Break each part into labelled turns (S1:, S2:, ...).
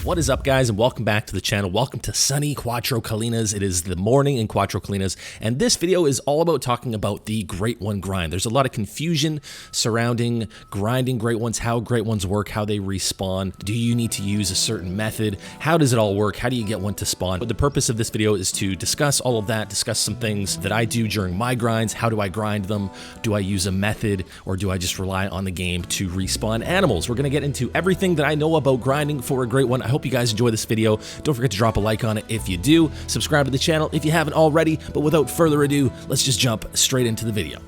S1: What is up, guys, and welcome back to the channel. Welcome to sunny Cuatro Colinas. It is the morning in Cuatro Colinas, and this video is all about talking about the Great One grind. There's a lot of confusion surrounding grinding Great Ones, how Great Ones work, how they respawn. Do you need to use a certain method? How does it all work? How do you get one to spawn? But the purpose of this video is to discuss all of that, discuss some things that I do during my grinds. How do I grind them? Do I use a method, or do I just rely on the game to respawn animals? We're going to get into everything that I know about grinding for a Great One. I hope you guys enjoy this video. Don't forget to drop a like on it if you do. Subscribe to the channel if you haven't already. But without further ado, let's just jump straight into the video.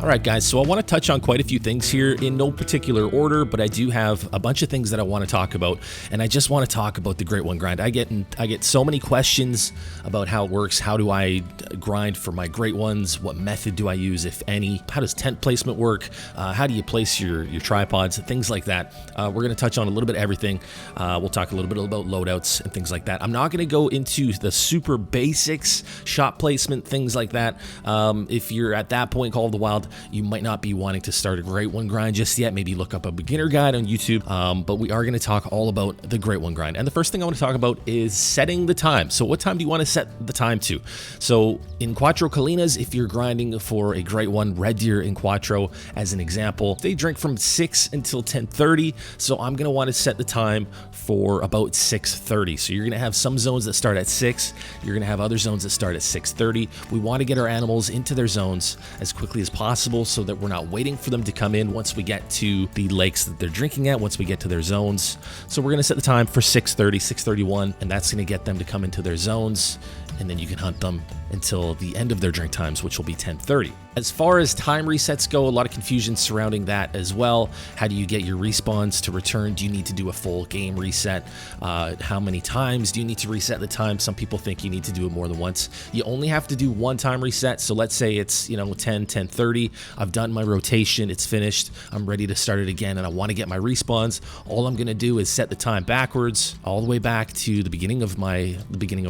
S1: Alright guys, so I want to touch on quite a few things here in no particular order, but I do have a bunch of things that I want to talk about, and I just want to talk about the Great One grind. I get so many questions about how it works. How do I grind for my Great Ones? What method do I use, if any? How does tent placement work? How do you place your tripods? Things like that. We're going to touch on a little bit of everything. We'll talk a little bit about loadouts and things like that. I'm not going to go into the super basics, shot placement, things like that. If you're at that point, Call of the Wild, you might not be wanting to start a Great One grind just yet. Maybe look up a beginner guide on YouTube, but we are going to talk all about the Great One grind. And the first thing I want to talk about is setting the time. So what time do you want to set the time to? So in Cuatro Colinas, if you're grinding for a Great One, red deer in Cuatro as an example, they drink from 6 until 10:30. So I'm going to want to set the time for about 6:30. So you're going to have some zones that start at 6. You're going to have other zones that start at 6:30. We want to get our animals into their zones as quickly as possible, so that we're not waiting for them to come in once we get to the lakes that they're drinking at, once we get to their zones. So we're going to set the time for 6:30, 6:31, and that's going to get them to come into their zones, and then you can hunt them until the end of their drink times, which will be 10:30. As far as time resets go, a lot of confusion surrounding that as well. How do you get your respawns to return? Do you need to do a full game reset? How many times do you need to reset the time? Some people think you need to do it more than once. You only have to do one time reset. So let's say it's 10:30. I've done my rotation, it's finished, I'm ready to start it again, and I want to get my respawns. All I'm gonna do is set the time backwards, all the way back to the beginning of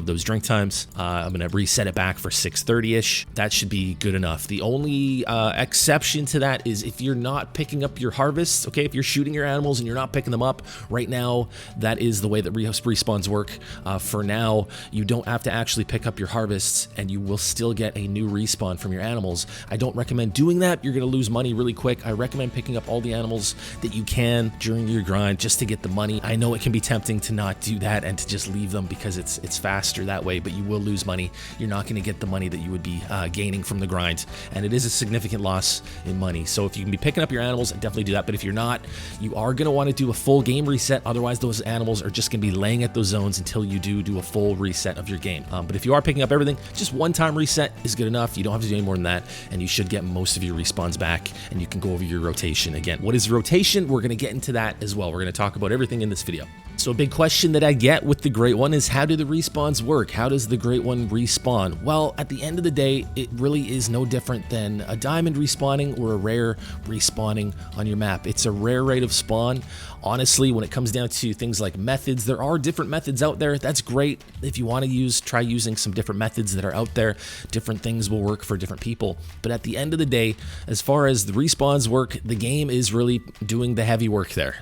S1: those drink times. I'm gonna reset it back for 6:30ish. That should be good enough. The only exception to that is if you're not picking up your harvests. Okay, if you're shooting your animals and you're not picking them up right now, that is the way that respawns work. For now, you don't have to actually pick up your harvests, and you will still get a new respawn from your animals. I don't recommend doing that. You're going to lose money really quick. I recommend picking up all the animals that you can during your grind just to get the money. I know it can be tempting to not do that and to just leave them because it's faster that way, but you will lose money. You're not going to get the money that you would be gaining from the grind, and it is a significant loss in money. So if you can be picking up your animals, definitely do that. But if you're not, you are going to want to do a full game reset. Otherwise, those animals are just going to be laying at those zones until you do a full reset of your game. But if you are picking up everything, just one time reset is good enough. You don't have to do any more than that, and you should get most of your respawns back, and you can go over your rotation again. What is rotation? We're going to get into that as well. We're going to talk about everything in this video. So a big question that I get with the Great One is, how do the respawns work? How does the Great One respawn? Well, at the end of the day, it really is no different than a diamond respawning or a rare respawning on your map. It's a rare rate of spawn. Honestly, when it comes down to things like methods, there are different methods out there. That's great. If you want to try using some different methods that are out there. Different things will work for different people. But at the end of the day, as far as the respawns work, the game is really doing the heavy work there.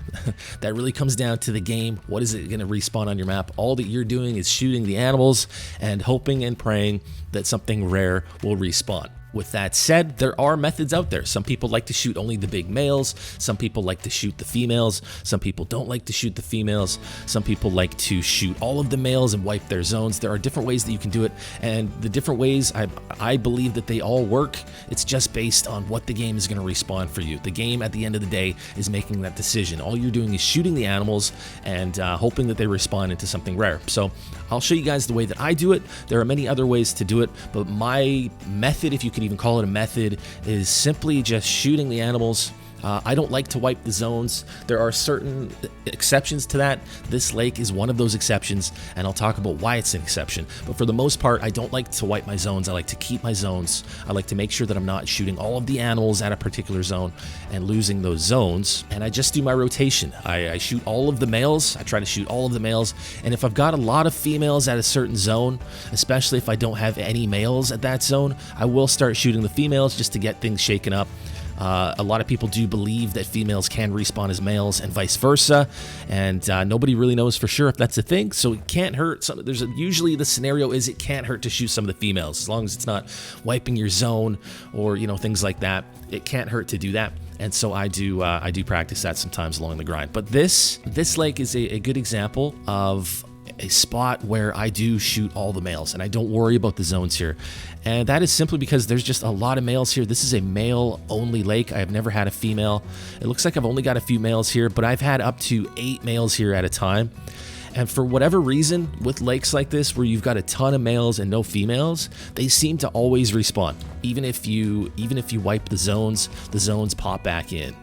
S1: That really comes down to the game. What is it going to respawn on your map? All that you're doing is shooting the animals and hoping and praying that something rare will respawn. With that said, there are methods out there. Some people like to shoot only the big males. Some people like to shoot the females. Some people don't like to shoot the females. Some people like to shoot all of the males and wipe their zones. There are different ways that you can do it, and the different ways, I believe that they all work. It's just based on what the game is going to respawn for you. The game, at the end of the day, is making that decision. All you're doing is shooting the animals and hoping that they respawn into something rare. So I'll show you guys the way that I do it. There are many other ways to do it, but my method, if you could even call it a method, is simply just shooting the animals I don't like to wipe the zones. There are certain exceptions to that. This lake is one of those exceptions, and I'll talk about why it's an exception. But for the most part, I don't like to wipe my zones. I like to keep my zones. I like to make sure that I'm not shooting all of the animals at a particular zone and losing those zones. And I just do my rotation. I shoot all of the males. I try to shoot all of the males. And if I've got a lot of females at a certain zone, especially if I don't have any males at that zone, I will start shooting the females just to get things shaken up. A lot of people do believe that females can respawn as males and vice versa, and nobody really knows for sure if that's a thing, so it can't hurt. Usually the scenario is it can't hurt to shoot some of the females, as long as it's not wiping your zone or things like that. It can't hurt to do that. And so I do practice that sometimes along the grind. But this lake is a good example of a spot where I do shoot all the males and I don't worry about the zones here. And that is simply because there's just a lot of males here. This is a male only lake. I have never had a female. It looks like I've only got a few males here, but I've had up to 8 males here at a time. And for whatever reason, with lakes like this where you've got a ton of males and no females, they seem to always respawn. Even if you wipe the zones pop back in.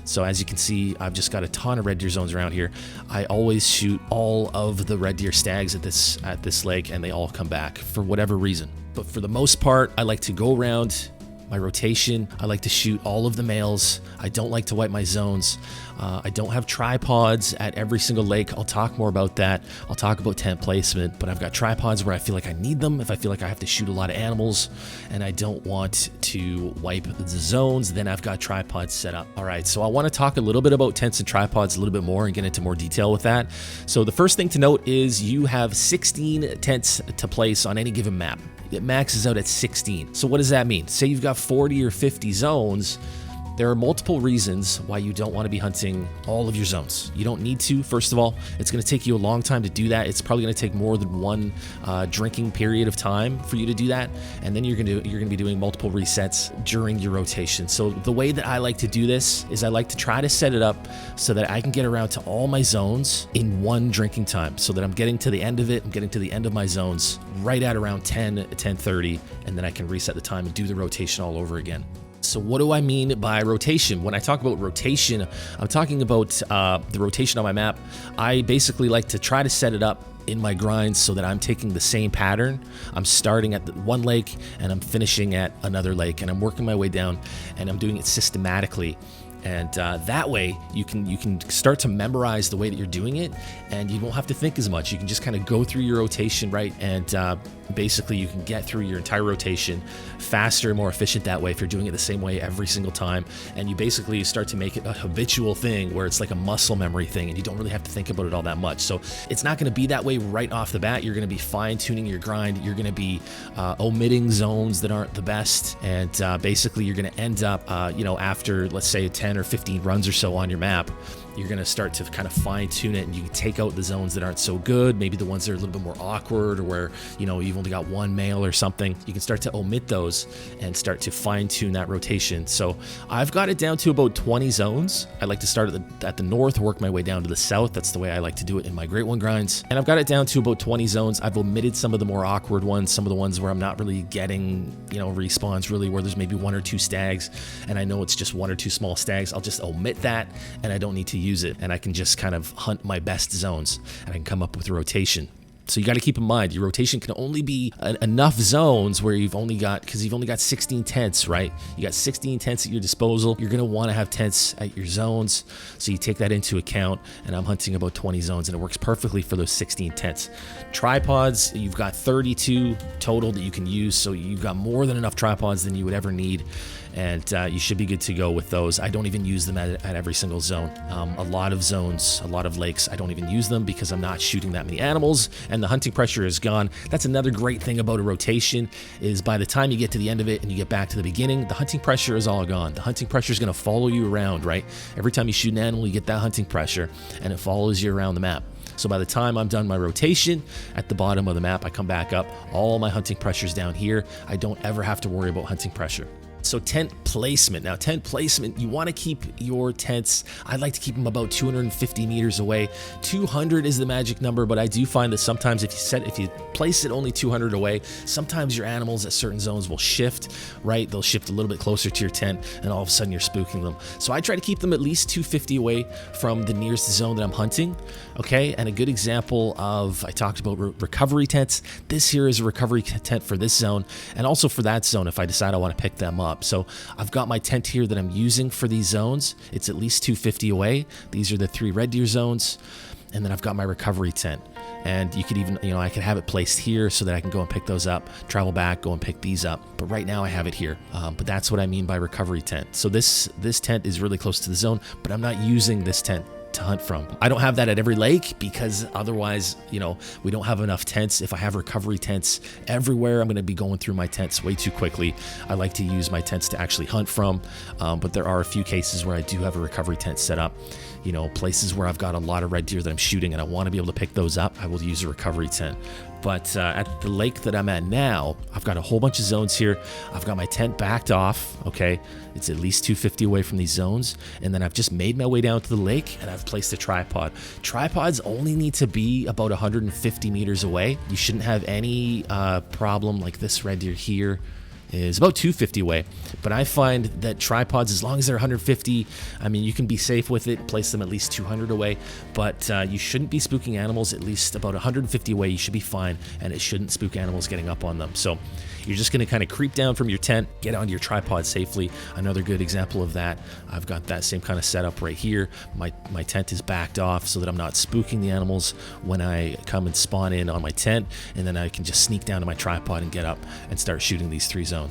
S1: So as you can see, I've just got a ton of red deer zones around here. I always shoot all of the red deer stags at this lake, and they all come back for whatever reason. But for the most part, I like to go around my rotation. I like to shoot all of the males. I don't like to wipe my zones. I don't have tripods at every single lake. I'll talk more about that. I'll talk about tent placement, but I've got tripods where I feel like I need them. If I feel like I have to shoot a lot of animals and I don't want to wipe the zones, then I've got tripods set up. All right, so I want to talk a little bit about tents and tripods a little bit more and get into more detail with that. So the first thing to note is you have 16 tents to place on any given map. It maxes out at 16. So what does that mean? Say you've got 40 or 50 zones. There are multiple reasons why you don't want to be hunting all of your zones. You don't need to. First of all, it's going to take you a long time to do that. It's probably going to take more than one drinking period of time for you to do that, and then you're going to be doing multiple resets during your rotation. So the way that I like to do this is I like to try to set it up so that I can get around to all my zones in one drinking time, so that I'm getting to the end of it. I'm getting to the end of my zones right at around 10:30, and then I can reset the time and do the rotation all over again. So what do I mean by rotation? When I talk about rotation, I'm talking about the rotation on my map. I basically like to try to set it up in my grinds so that I'm taking the same pattern. I'm starting at one lake and I'm finishing at another lake, and I'm working my way down, and I'm doing it systematically. And that way you can start to memorize the way that you're doing it, and you won't have to think as much. You can just kind of go through your rotation, right? And basically you can get through your entire rotation faster and more efficient that way if you're doing it the same way every single time. And you basically start to make it a habitual thing where it's like a muscle memory thing, and you don't really have to think about it all that much. So it's not going to be that way right off the bat. You're going to be fine-tuning your grind. You're going to be omitting zones that aren't the best, and basically you're going to end up after, let's say, 10 or 15 runs or so on your map, you're going to start to kind of fine tune it, and you can take out the zones that aren't so good, maybe the ones that are a little bit more awkward, or where you've only got one male or something. You can start to omit those and start to fine tune that rotation. So I've got it down to about 20 zones. I like to start at the north, work my way down to the south. That's the way I like to do it in my Great One grinds. And I've got it down to about 20 zones. I've omitted some of the more awkward ones, some of the ones where I'm not really getting respawns, really, where there's maybe 1 or 2 stags and I know it's just 1 or 2 small stags. I'll just omit that, and I don't need to use it, and I can just kind of hunt my best zones, and I can come up with a rotation. So you got to keep in mind, your rotation can only be enough zones where you've only got 16 tents, right? You got 16 tents at your disposal. You're going to want to have tents at your zones. So you take that into account, and I'm hunting about 20 zones, and it works perfectly for those 16 tents. Tripods, you've got 32 total that you can use. So you've got more than enough tripods than you would ever need. And you should be good to go with those. I don't even use them at every single zone. A lot of zones, a lot of lakes, I don't even use them because I'm not shooting that many animals, and the hunting pressure is gone. That's another great thing about a rotation, is by the time you get to the end of it and you get back to the beginning, the hunting pressure is all gone. The hunting pressure is going to follow you around, right? Every time you shoot an animal, you get that hunting pressure, and it follows you around the map. So by the time I'm done my rotation at the bottom of the map, I come back up, all my hunting pressure's down here. I don't ever have to worry about hunting pressure. So tent placement. Now, tent placement, you want to keep your tents, I'd like to keep them about 250 meters away. 200 is the magic number, but I do find that sometimes if you place it only 200 away, sometimes your animals at certain zones will shift, right? They'll shift a little bit closer to your tent, and all of a sudden you're spooking them. So I try to keep them at least 250 away from the nearest zone that I'm hunting, okay? And a good example of, I talked about recovery tents. This here is a recovery tent for this zone, and also for that zone if I decide I want to pick them up. So I've got my tent here that I'm using for these zones. It's at least 250 away. These are the 3 red deer zones. And then I've got my recovery tent. And you could even, I could have it placed here so that I can go and pick those up, travel back, go and pick these up. But right now I have it here. But that's what I mean by recovery tent. So this tent is really close to the zone, but I'm not using this tent to hunt from. I don't have that at every lake because otherwise, we don't have enough tents. If I have recovery tents everywhere, I'm going to be going through my tents way too quickly. I like to use my tents to actually hunt from, but there are a few cases where I do have a recovery tent set up. Places where I've got a lot of red deer that I'm shooting and I want to be able to pick those up, I will use a recovery tent. But at the lake that I'm at now, I've got a whole bunch of zones here. I've got my tent backed off, okay? It's at least 250 away from these zones. And then I've just made my way down to the lake and I've placed a tripod. Tripods only need to be about 150 meters away. You shouldn't have any problem like this red deer here is about 250 away, but I find that tripods, as long as they're 150, you can be safe with it, place them at least 200 away, but you shouldn't be spooking animals at least about 150 away. You should be fine, and it shouldn't spook animals getting up on them. So you're just going to kind of creep down from your tent, get onto your tripod safely. Another good example of that, I've got that same kind of setup right here. My tent is backed off so that I'm not spooking the animals when I come and spawn in on my tent, and then I can just sneak down to my tripod and get up and start shooting these 3 zones.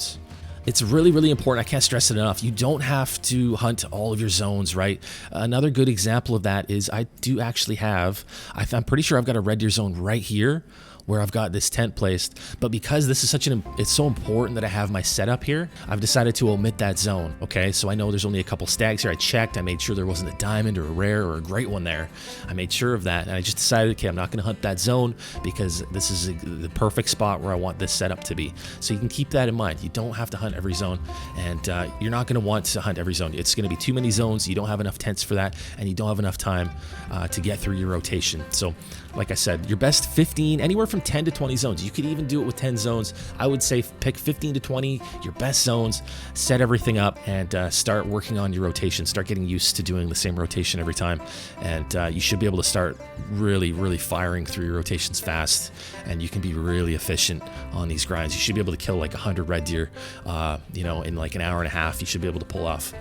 S1: It's really, really important. I can't stress it enough. You don't have to hunt all of your zones, right? Another good example of that is I do actually have, I'm pretty sure I've got a red deer zone right here where I've got this tent placed, but because this is it's so important that I have my setup here, I've decided to omit that zone, okay? So I know there's only a couple stags here. I checked, I made sure there wasn't a diamond or a rare or a great one there. I made sure of that, and I just decided, okay, I'm not gonna hunt that zone because this is the perfect spot where I want this setup to be. So you can keep that in mind. You don't have to hunt every zone, and you're not gonna want to hunt every zone. It's gonna be too many zones, you don't have enough tents for that, and you don't have enough time to get through your rotation. So like I said, your best 15, anywhere from 10 to 20 zones. You could even do it with 10 zones. I would say pick 15 to 20, your best zones, set everything up, and start working on your rotation. Start getting used to doing the same rotation every time. And you should be able to start really, really firing through your rotations fast, and you can be really efficient on these grinds. You should be able to kill like 100 red deer, in like an hour and a half. You should be able to pull off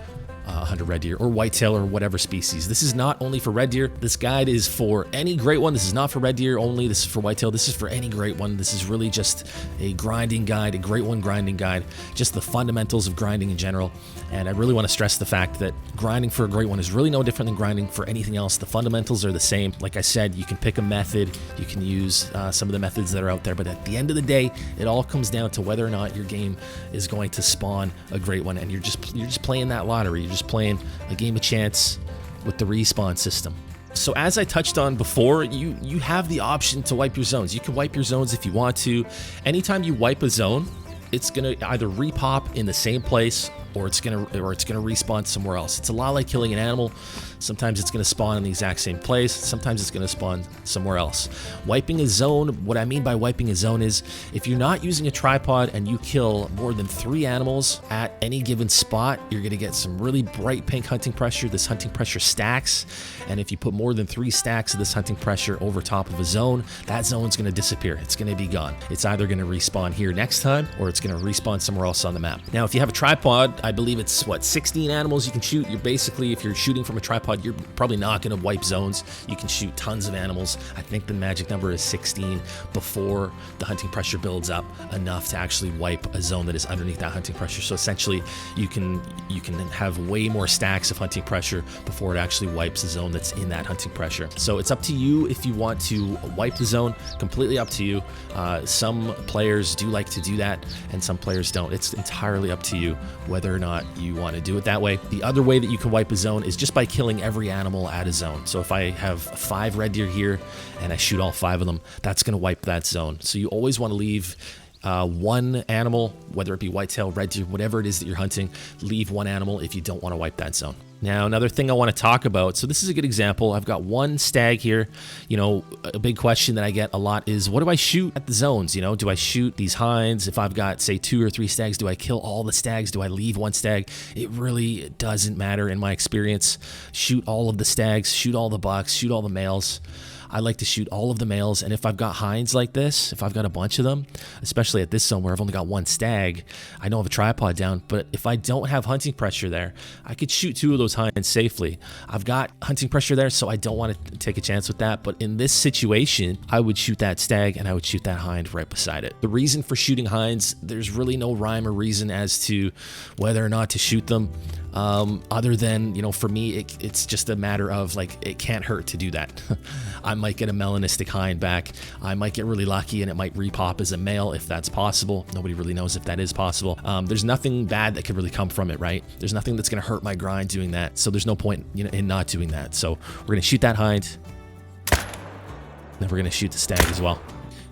S1: 100 red deer or whitetail or whatever species. This is not only for red deer. This guide is for any great one. This is not for red deer only. This is for whitetail. This is for any great one. This is really just a grinding guide, a great one grinding guide, just the fundamentals of grinding in general. And I really want to stress the fact that grinding for a great one is really no different than grinding for anything else. The fundamentals are the same. Like I said, you can pick a method, you can use some of the methods that are out there, but at the end of the day, it all comes down to whether or not your game is going to spawn a great one. And you're just playing that lottery. You're just playing a game of chance with the respawn system. So as I touched on before, you have the option to wipe your zones. You can wipe your zones if you want to. Anytime you wipe a zone, it's gonna either repop in the same place or it's gonna respawn somewhere else. It's a lot like killing an animal. Sometimes it's gonna spawn in the exact same place. Sometimes it's gonna spawn somewhere else. Wiping a zone, what I mean by wiping a zone is if you're not using a tripod and you kill more than 3 animals at any given spot, you're gonna get some really bright pink hunting pressure. This hunting pressure stacks, and if you put more than 3 stacks of this hunting pressure over top of a zone, that zone's gonna disappear. It's gonna be gone. It's either gonna respawn here next time or it's gonna respawn somewhere else on the map. Now, if you have a tripod, I believe it's 16 animals you can shoot. You're basically, if you're shooting from a tripod, you're probably not going to wipe zones. You can shoot tons of animals. I think the magic number is 16 before the hunting pressure builds up enough to actually wipe a zone that is underneath that hunting pressure. So essentially, you can have way more stacks of hunting pressure before it actually wipes a zone that's in that hunting pressure. So it's up to you if you want to wipe the zone. Completely up to you. Some players do like to do that, and some players don't. It's entirely up to you whether or not you want to do it that way. The other way that you can wipe a zone is just by killing every animal at a zone. So if I have 5 red deer here and I shoot all 5 of them, that's going to wipe that zone. So you always want to leave one animal, whether it be whitetail, red deer, whatever it is that you're hunting. Leave one animal if you don't want to wipe that zone. Now, another thing I want to talk about, so this is a good example. I've got one stag here. You know, a big question that I get a lot is, what do I shoot at the zones? You know, do I shoot these hinds? If I've got, say, 2 or 3 stags, do I kill all the stags? Do I leave one stag? It really doesn't matter in my experience. Shoot all of the stags, shoot all the bucks, shoot all the males. I like to shoot all of the males, and if I've got hinds like this, if I've got a bunch of them, especially at this zone where I've only got one stag, I don't have a tripod down, but if I don't have hunting pressure there, I could shoot 2 of those hinds safely. I've got hunting pressure there, so I don't want to take a chance with that, but in this situation, I would shoot that stag and I would shoot that hind right beside it. The reason for shooting hinds, there's really no rhyme or reason as to whether or not to shoot them. Other than, you know, for me, it's just a matter of, like, it can't hurt to do that. I might get a melanistic hind back. I might get really lucky and it might repop as a male if that's possible. Nobody really knows if that is possible. There's nothing bad that could really come from it, right? There's nothing that's going to hurt my grind doing that. So there's no point, you know, in not doing that. So we're going to shoot that hind. Then we're going to shoot the stag as well.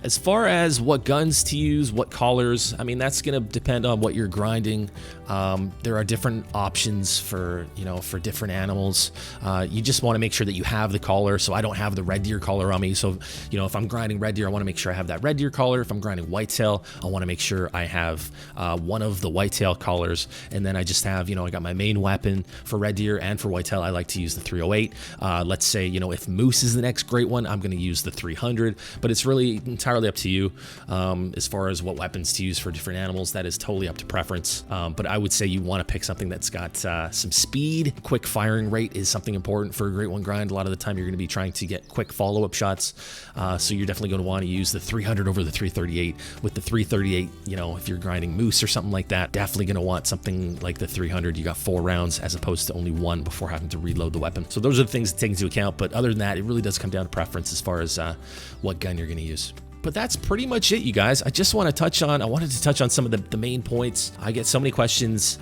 S1: As far as what guns to use, what collars, I mean, that's going to depend on what you're grinding. There are different options for, you know, for different animals. You just want to make sure that you have the collar. So I don't have the red deer collar on me. So, you know, if I'm grinding red deer, I want to make sure I have that red deer collar. If I'm grinding whitetail, I want to make sure I have one of the whitetail collars. And then I just have, you know, I got my main weapon for red deer and for whitetail. I like to use the 308. Let's say, you know, if moose is the next great one, I'm going to use the 300, but it's really entirely up to you. As far as what weapons to use for different animals, that is totally up to preference. But I would say you want to pick something that's got some speed. Quick firing rate is something important for a great one grind. A lot of the time you're going to be trying to get quick follow-up shots. So you're definitely going to want to use the 300 over the 338. With the 338, you know, if you're grinding moose or something like that, definitely going to want something like the 300. You got 4 rounds as opposed to only 1 before having to reload the weapon. So those are the things to take into account. But other than that, it really does come down to preference as far as what gun you're going to use. But that's pretty much it, you guys. I wanted to touch on some of the main points. I get so many questions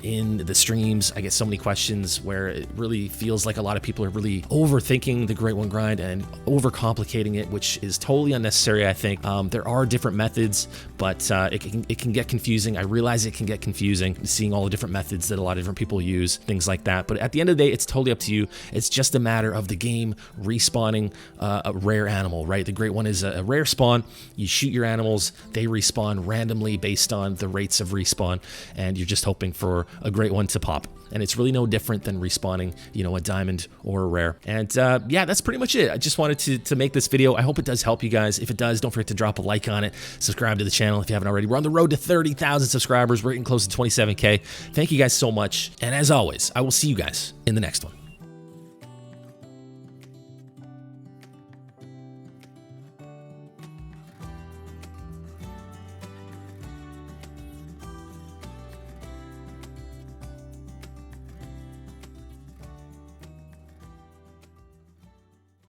S1: in the streams. I get so many questions where it really feels like a lot of people are really overthinking the Great One Grind and overcomplicating it, which is totally unnecessary, I think. There are different methods, but it can get confusing. I realize it can get confusing seeing all the different methods that a lot of different people use, things like that. But at the end of the day, it's totally up to you. It's just a matter of the game respawning a rare animal, right? The Great One is a rare spawn. You shoot your animals, they respawn randomly based on the rates of respawn, and you're just hoping for a great one to pop. And it's really no different than respawning, you know, a diamond or a rare. And yeah, that's pretty much it. I just wanted to make this video. I hope it does help you guys. If it does, don't forget to drop a like on it. Subscribe to the channel if you haven't already. We're on the road to 30,000 subscribers. We're getting close to 27K. Thank you guys so much. And as always, I will see you guys in the next one.